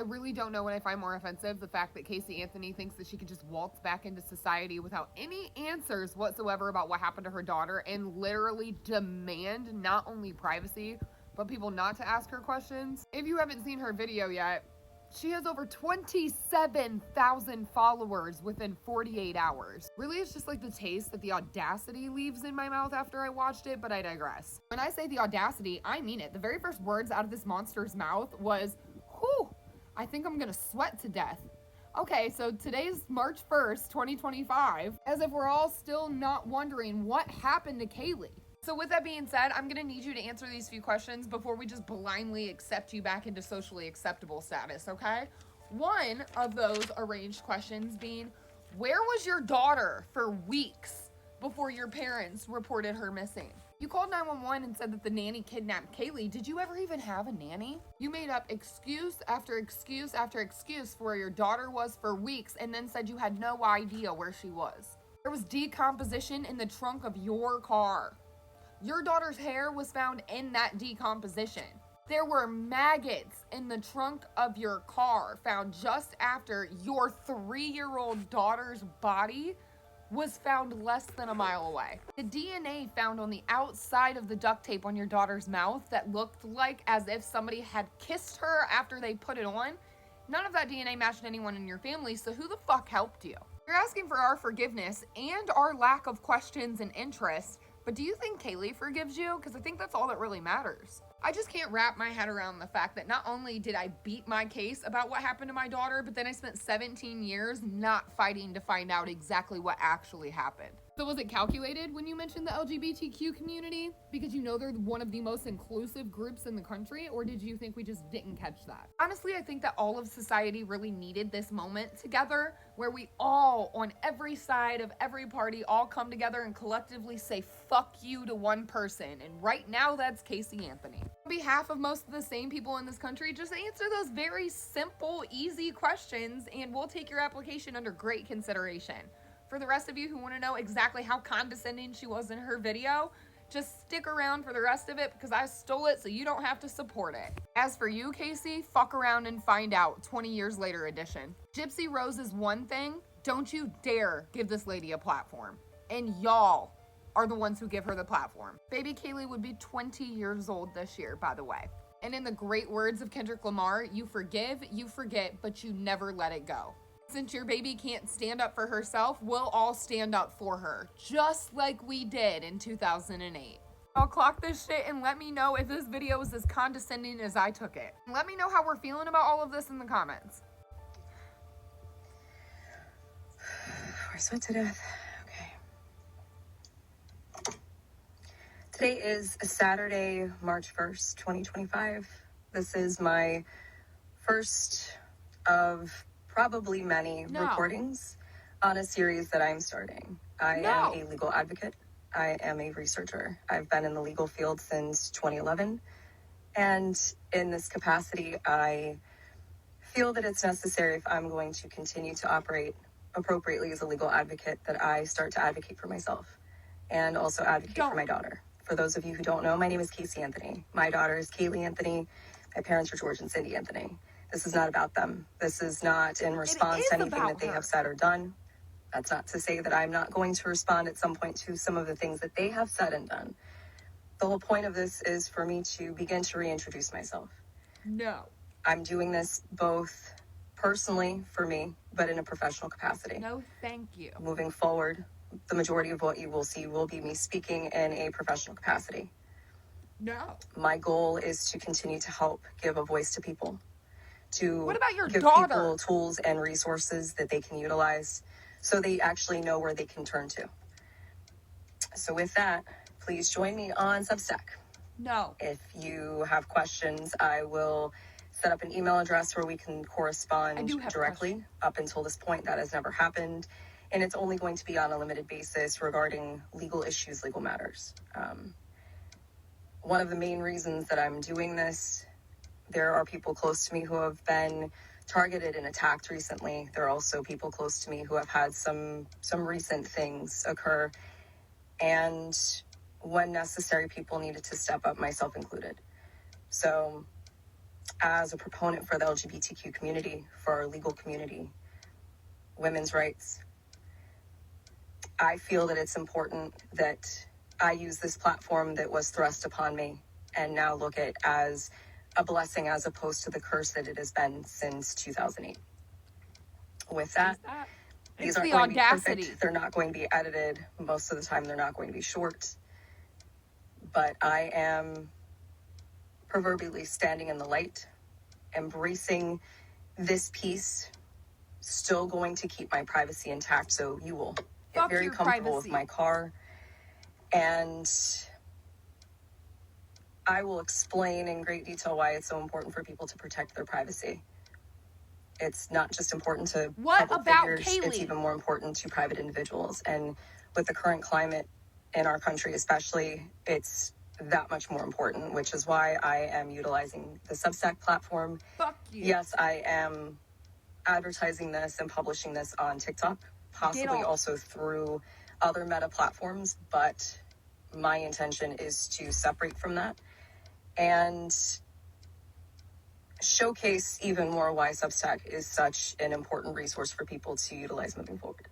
really don't know what I find more offensive, the fact that Casey Anthony thinks that she could just waltz back into society without any answers whatsoever about what happened to her daughter and literally demand not only privacy, but people not to ask her questions. If you haven't seen her video yet, she has over 27,000 followers within 48 hours. Really, it's just like the taste that the audacity leaves in my mouth after I watched it, but I digress. When I say the audacity, I mean it. The very first words out of this monster's mouth was, whew, I think I'm gonna sweat to death. Okay, so today's March 1st, 2025, as if we're all still not wondering what happened to Kaylee. So with that being said, I'm gonna need you to answer these few questions before we just blindly accept you back into socially acceptable status, okay? One of those arranged questions being, where was your daughter for weeks before your parents reported her missing? You called 911 and said that the nanny kidnapped Kaylee. Did you ever even have a nanny? You made up excuse after excuse after excuse for where your daughter was for weeks and then said you had no idea where she was. There was decomposition in the trunk of your car. Your daughter's hair was found in that decomposition. There were maggots in the trunk of your car found just after your 3-year-old daughter's body was found less than a mile away. The DNA found on the outside of the duct tape on your daughter's mouth that looked like as if somebody had kissed her after they put it on, none of that DNA matched anyone in your family, so who the fuck helped you? You're asking for our forgiveness and our lack of questions and interest, but do you think Kaylee forgives you? Because I think that's all that really matters. I just can't wrap my head around the fact that not only did I beat my case about what happened to my daughter, but then I spent 17 years not fighting to find out exactly what actually happened. So was it calculated when you mentioned the LGBTQ community? Because you know they're one of the most inclusive groups in the country, or did you think we just didn't catch that? Honestly, I think that all of society really needed this moment together where we all, on every side of every party, all come together and collectively say fuck you to one person. And right now, that's Casey Anthony. On behalf of most of the same people in this country, just answer those very simple, easy questions, and we'll take your application under great consideration. For the rest of you who want to know exactly how condescending she was in her video, just stick around for the rest of it because I stole it so you don't have to support it. As for you, Casey, fuck around and find out, 20 years later edition. Gypsy Rose is one thing. Don't you dare give this lady a platform. And y'all are the ones who give her the platform. Baby Kaylee would be 20 years old this year, by the way. And in the great words of Kendrick Lamar, you forgive, you forget, but you never let it go. Since your baby can't stand up for herself, we'll all stand up for her, just like we did in 2008. I'll clock this shit and let me know if this video was as condescending as I took it. Let me know how we're feeling about all of this in the comments. We're sweat to death. Okay. Today is Saturday, March 1st, 2025. This is my first of probably many recordings on a series that I'm starting. I am a legal advocate. I am a researcher. I've been in the legal field since 2011. And in this capacity, I feel that it's necessary, if I'm going to continue to operate appropriately as a legal advocate, that I start to advocate for myself and also advocate for my daughter. For those of you who don't know, my name is Casey Anthony. My daughter is Kaylee Anthony. My parents are George and Cindy Anthony. This is not about them. This is not in response to anything that they have said or done. That's not to say that I'm not going to respond at some point to some of the things that they have said and done. The whole point of this is for me to begin to reintroduce myself. No. I'm doing this both personally for me, but in a professional capacity. No, thank you. Moving forward, the majority of what you will see will be me speaking in a professional capacity. No. My goal is to continue to help give a voice to people. To what about your give daughter? People tools and resources that they can utilize so they actually know where they can turn to. So with that, please join me on Substack. No. If you have questions, I will set up an email address where we can correspond directly. Up until this point, that has never happened. And it's only going to be on a limited basis regarding legal issues, legal matters. One of the main reasons that I'm doing this, there are people close to me who have been targeted and attacked recently. There are also people close to me who have had some recent things occur. And when necessary, people needed to step up, myself included. So as a proponent for the LGBTQ community, for our legal community, women's rights, I feel that it's important that I use this platform that was thrust upon me and now look at as a blessing as opposed to the curse that it has been since 2008. With that, these aren't going to be perfect. They're not going to be edited. Most of the time, they're not going to be short. But I am proverbially standing in the light, embracing this piece, still going to keep my privacy intact, so you will get very comfortable with my car. And I will explain in great detail why it's so important for people to protect their privacy. It's not just important to public figures, it's even more important to private individuals. And with the current climate in our country especially, it's that much more important, which is why I am utilizing the Substack platform. Yes, I am advertising this and publishing this on TikTok, possibly also through other meta platforms, but my intention is to separate from that and showcase even more why Substack is such an important resource for people to utilize moving forward.